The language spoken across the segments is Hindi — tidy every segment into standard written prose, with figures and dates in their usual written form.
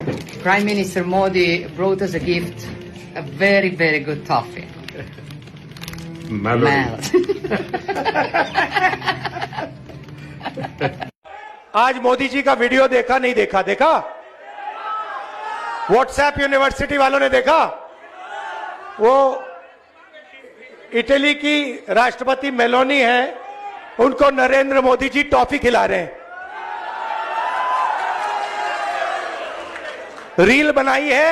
Prime Minister Modi brought us a gift, a very, very good toffee. Mel. आज मोदी जी का वीडियो देखा नहीं देखा? देखा? व्हाट्सएप यूनिवर्सिटी वालों ने देखा? वो इटली की राष्ट्रपति मेलोनी है, उनको नरेंद्र मोदी जी टॉफी खिला रहे हैं। रील बनाई है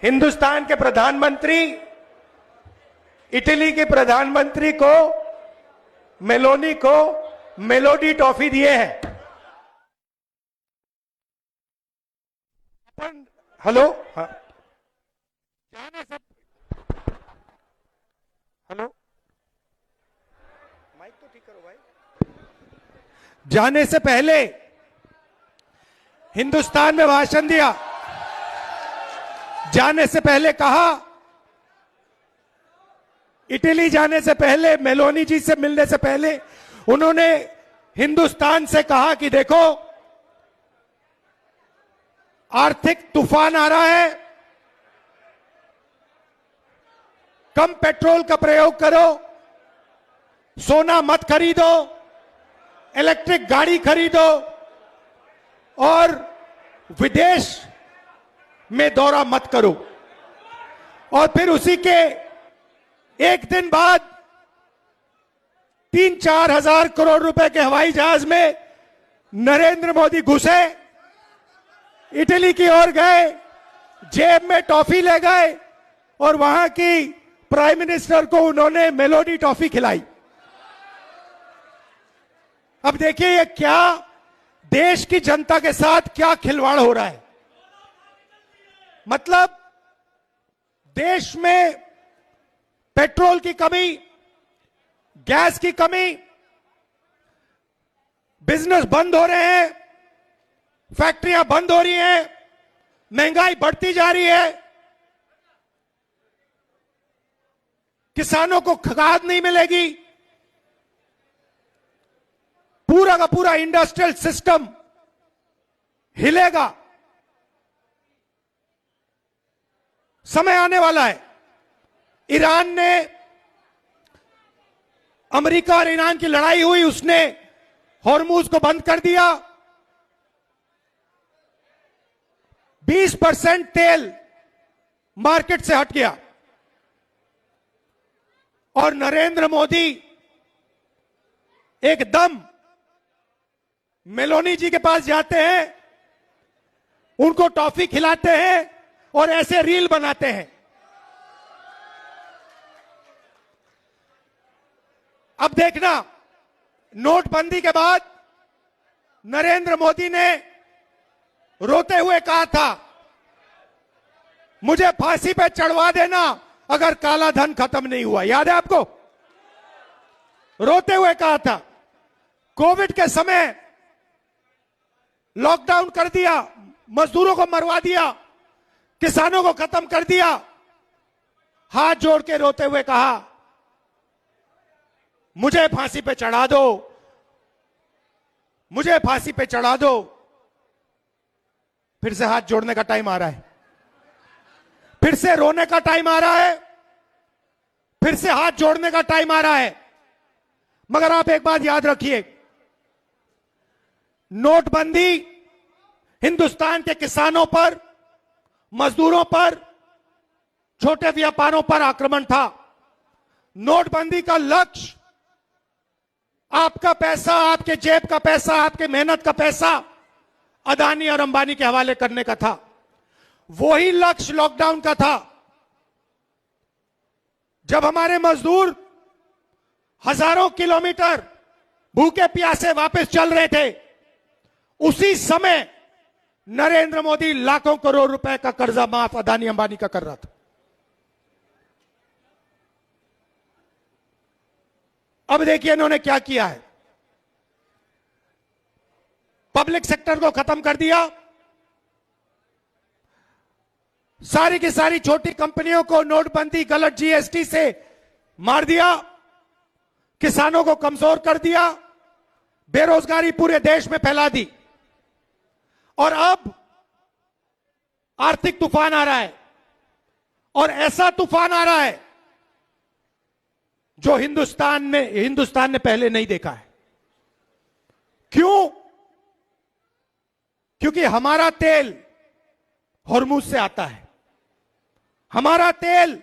हिंदुस्तान के प्रधानमंत्री इटली के प्रधानमंत्री को, मेलोनी को मेलोडी टॉफी दिए हैं। हेलो, हाँ, हेलो, माइक तो ठीक करो भाई। जाने से पहले हिंदुस्तान में भाषण दिया, जाने से पहले कहा, इटली जाने से पहले, मेलोनी जी से मिलने से पहले उन्होंने हिंदुस्तान से कहा कि देखो आर्थिक तूफान आ रहा है, कम पेट्रोल का प्रयोग करो, सोना मत खरीदो, इलेक्ट्रिक गाड़ी खरीदो और विदेश में दौरा मत करो। और फिर उसी के एक दिन बाद 3-4 हजार करोड़ रुपए के हवाई जहाज में नरेंद्र मोदी घुसे, इटली की ओर गए, जेब में टॉफी ले गए और वहां की प्राइम मिनिस्टर को उन्होंने मेलोडी टॉफी खिलाई। अब देखिए ये क्या देश की जनता के साथ क्या खिलवाड़ हो रहा है। मतलब देश में पेट्रोल की कमी, गैस की कमी, बिजनेस बंद हो रहे हैं, फैक्ट्रियां बंद हो रही हैं, महंगाई बढ़ती जा रही है, किसानों को खाद नहीं मिलेगी, पूरा का पूरा इंडस्ट्रियल सिस्टम हिलेगा। समय आने वाला है। ईरान ने, अमेरिका और ईरान की लड़ाई हुई, उसने हॉर्मुज को बंद कर दिया। 20% तेल मार्केट से हट गया और नरेंद्र मोदी एकदम मेलोनी जी के पास जाते हैं, उनको टॉफी खिलाते हैं और ऐसे रील बनाते हैं। अब देखना, नोटबंदी के बाद नरेंद्र मोदी ने रोते हुए कहा था, मुझे फांसी पे चढ़वा देना अगर काला धन खत्म नहीं हुआ। याद है आपको? रोते हुए कहा था। कोविड के समय लॉकडाउन कर दिया, मजदूरों को मरवा दिया, किसानों को खत्म कर दिया। हाथ जोड़ के रोते हुए कहा, मुझे फांसी पे चढ़ा दो, मुझे फांसी पे चढ़ा दो। फिर से हाथ जोड़ने का टाइम आ रहा है, फिर से रोने का टाइम आ रहा है, फिर से हाथ जोड़ने का टाइम आ रहा है। मगर आप एक बात याद रखिए, नोटबंदी हिंदुस्तान के किसानों पर, मजदूरों पर, छोटे व्यापारों पर आक्रमण था। नोटबंदी का लक्ष्य आपका पैसा, आपके जेब का पैसा, आपके मेहनत का पैसा अदानी और अंबानी के हवाले करने का था। वही लक्ष्य लॉकडाउन का था। जब हमारे मजदूर हजारों किलोमीटर भूखे प्यासे वापस चल रहे थे, उसी समय नरेंद्र मोदी लाखों करोड़ रुपए का कर्जा माफ अदानी अंबानी का कर रहा था। अब देखिए इन्होंने क्या किया है। पब्लिक सेक्टर को खत्म कर दिया, सारी की सारी छोटी कंपनियों को नोटबंदी, गलत जीएसटी से मार दिया, किसानों को कमजोर कर दिया, बेरोजगारी पूरे देश में फैला दी। और अब आर्थिक तूफान आ रहा है और ऐसा तूफान आ रहा है जो हिंदुस्तान ने पहले नहीं देखा है। क्यों? क्योंकि हमारा तेल हॉर्मुज से आता है, हमारा तेल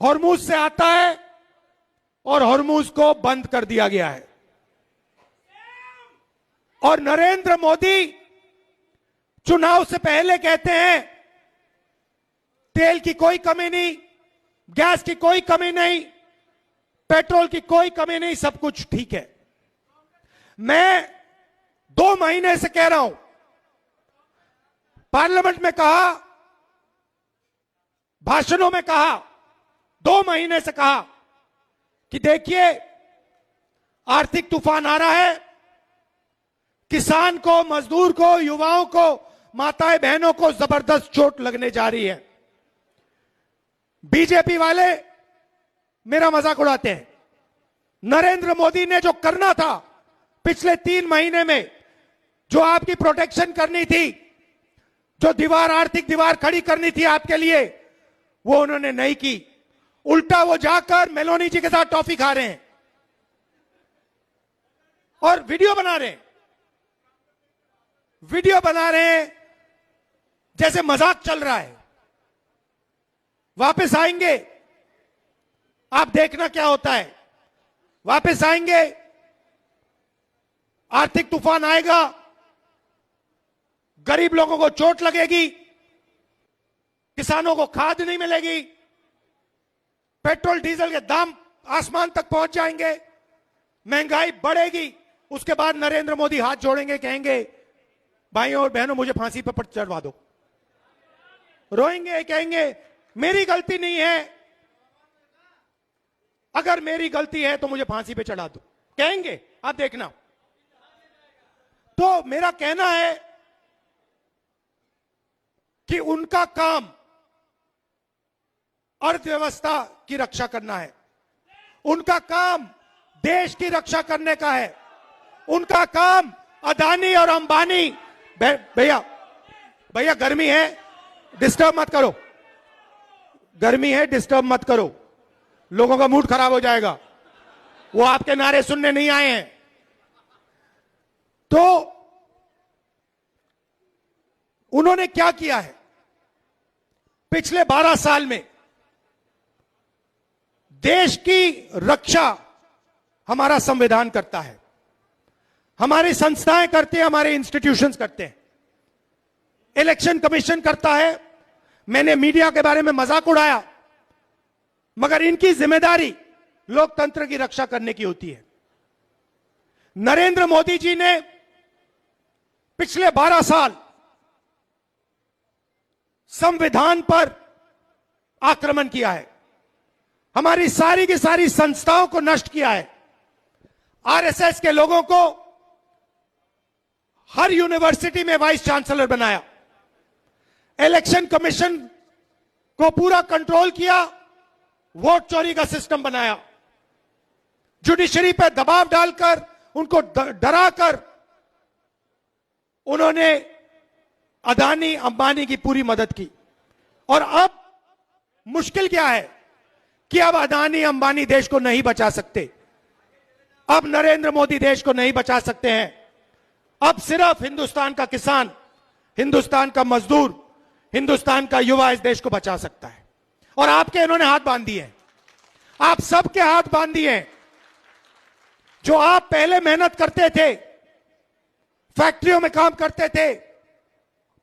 हॉर्मुज से आता है और हॉर्मुज को बंद कर दिया गया है। और नरेंद्र मोदी चुनाव से पहले कहते हैं तेल की कोई कमी नहीं, गैस की कोई कमी नहीं, पेट्रोल की कोई कमी नहीं, सब कुछ ठीक है। मैं 2 महीने से कह रहा हूं, पार्लियामेंट में कहा, भाषणों में कहा, 2 महीने से कहा कि देखिए आर्थिक तूफान आ रहा है, किसान को, मजदूर को, युवाओं को, माताएं बहनों को जबरदस्त चोट लगने जा रही है। बीजेपी वाले मेरा मजाक उड़ाते हैं। नरेंद्र मोदी ने जो करना था पिछले 3 महीने में, जो आपकी प्रोटेक्शन करनी थी, जो दीवार, आर्थिक दीवार खड़ी करनी थी आपके लिए, वो उन्होंने नहीं की। उल्टा वो जाकर मेलोनी जी के साथ टॉफी खा रहे हैं और वीडियो बना रहे हैं, वीडियो बना रहे हैं जैसे मजाक चल रहा है। वापस आएंगे, आप देखना क्या होता है। वापस आएंगे, आर्थिक तूफान आएगा, गरीब लोगों को चोट लगेगी, किसानों को खाद नहीं मिलेगी, पेट्रोल डीजल के दाम आसमान तक पहुंच जाएंगे, महंगाई बढ़ेगी। उसके बाद नरेंद्र मोदी हाथ जोड़ेंगे, कहेंगे भाइयों और बहनों मुझे फांसी पर चढ़वा दो। रोएंगे, कहेंगे मेरी गलती नहीं है, अगर मेरी गलती है तो मुझे फांसी पे चढ़ा दो, कहेंगे, आप देखना। तो मेरा कहना है कि उनका काम अर्थव्यवस्था की रक्षा करना है, उनका काम देश की रक्षा करने का है, उनका काम अदानी और अंबानी। भैया गर्मी है, डिस्टर्ब मत करो, गर्मी है, डिस्टर्ब मत करो, लोगों का मूड खराब हो जाएगा, वो आपके नारे सुनने नहीं आए हैं। तो उन्होंने क्या किया है पिछले 12 साल में? देश की रक्षा हमारा संविधान करता है, हमारी संस्थाएं करते हैं, हमारे इंस्टीट्यूशंस करते हैं, इलेक्शन कमीशन करता है। मैंने मीडिया के बारे में मजाक उड़ाया, मगर इनकी जिम्मेदारी लोकतंत्र की रक्षा करने की होती है। नरेंद्र मोदी जी ने पिछले 12 साल संविधान पर आक्रमण किया है, हमारी सारी की सारी संस्थाओं को नष्ट किया है। आरएसएस के लोगों को हर यूनिवर्सिटी में वाइस चांसलर बनाया, इलेक्शन कमीशन को पूरा कंट्रोल किया, वोट चोरी का सिस्टम बनाया, जुडिशरी पर दबाव डालकर, उनको डराकर उन्होंने अदानी अंबानी की पूरी मदद की। और अब मुश्किल क्या है कि अब अदानी अंबानी देश को नहीं बचा सकते, अब नरेंद्र मोदी देश को नहीं बचा सकते हैं। अब सिर्फ हिंदुस्तान का किसान, हिंदुस्तान का मजदूर, हिंदुस्तान का युवा इस देश को बचा सकता है। और आपके इन्होंने हाथ बांध दिए हैं, आप सबके हाथ बांध दिए हैं। जो आप पहले मेहनत करते थे, फैक्ट्रियों में काम करते थे,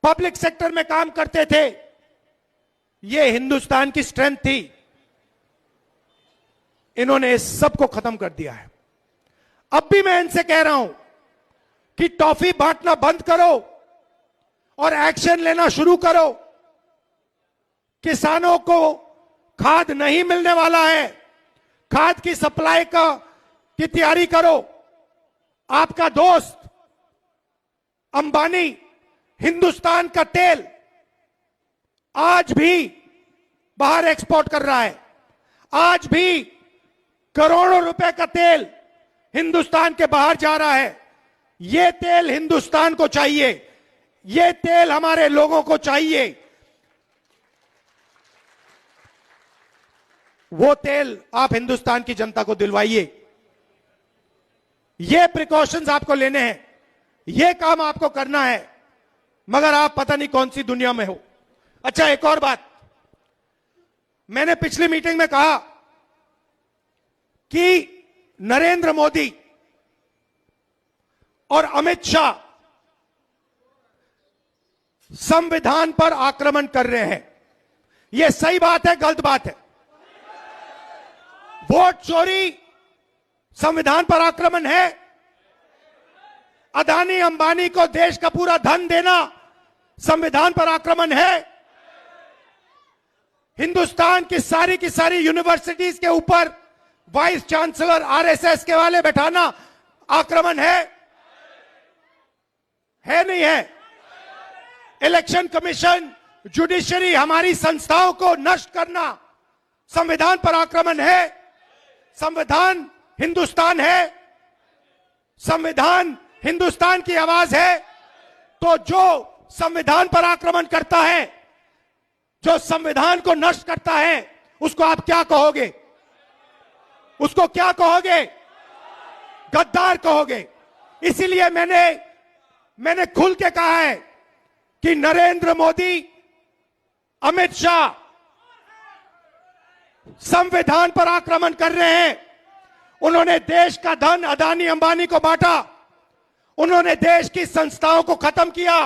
पब्लिक सेक्टर में काम करते थे, ये हिंदुस्तान की स्ट्रेंथ थी, इन्होंने इस सब को खत्म कर दिया है। अब भी मैं इनसे कह रहा हूं कि टॉफी बांटना बंद करो और एक्शन लेना शुरू करो। किसानों को खाद नहीं मिलने वाला है, खाद की सप्लाई की तैयारी करो। आपका दोस्त अंबानी हिंदुस्तान का तेल आज भी बाहर एक्सपोर्ट कर रहा है, आज भी करोड़ों रुपए का तेल हिंदुस्तान के बाहर जा रहा है। यह तेल हिंदुस्तान को चाहिए, ये तेल हमारे लोगों को चाहिए। वो तेल आप हिंदुस्तान की जनता को दिलवाइए। ये प्रिकॉशंस आपको लेने हैं, ये काम आपको करना है, मगर आप पता नहीं कौन सी दुनिया में हो। अच्छा, एक और बात, मैंने पिछली मीटिंग में कहा कि नरेंद्र मोदी और अमित शाह संविधान पर आक्रमण कर रहे हैं। यह सही बात है, गलत बात है? वोट चोरी संविधान पर आक्रमण है। अदानी अंबानी को देश का पूरा धन देना संविधान पर आक्रमण है। हिंदुस्तान की सारी यूनिवर्सिटीज के ऊपर वाइस चांसलर आरएसएस के वाले बैठाना आक्रमण है नहीं है? इलेक्शन कमीशन, जुडिशरी, हमारी संस्थाओं को नष्ट करना संविधान पर आक्रमण है। संविधान हिंदुस्तान है, संविधान हिंदुस्तान की आवाज है। तो जो संविधान पर आक्रमण करता है, जो संविधान को नष्ट करता है, उसको आप क्या कहोगे? उसको क्या कहोगे? गद्दार कहोगे। इसीलिए मैंने खुल के कहा है कि नरेंद्र मोदी, अमित शाह संविधान पर आक्रमण कर रहे हैं। उन्होंने देश का धन अदानी अंबानी को बांटा, उन्होंने देश की संस्थाओं को खत्म किया,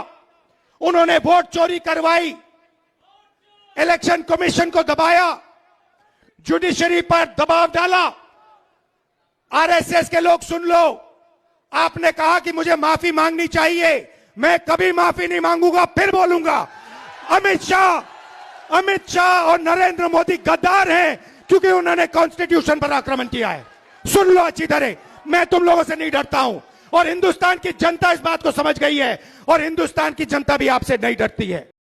उन्होंने वोट चोरी करवाई, इलेक्शन कमीशन को दबाया, जुडिशरी पर दबाव डाला। आरएसएस के लोग सुन लो, आपने कहा कि मुझे माफी मांगनी चाहिए, मैं कभी माफी नहीं मांगूंगा, फिर बोलूंगा। अमित शाह और नरेंद्र मोदी गद्दार हैं, क्योंकि उन्होंने कॉन्स्टिट्यूशन पर आक्रमण किया है। सुन लो अच्छी तरह, मैं तुम लोगों से नहीं डरता हूं, और हिंदुस्तान की जनता इस बात को समझ गई है, और हिंदुस्तान की जनता भी आपसे नहीं डरती है।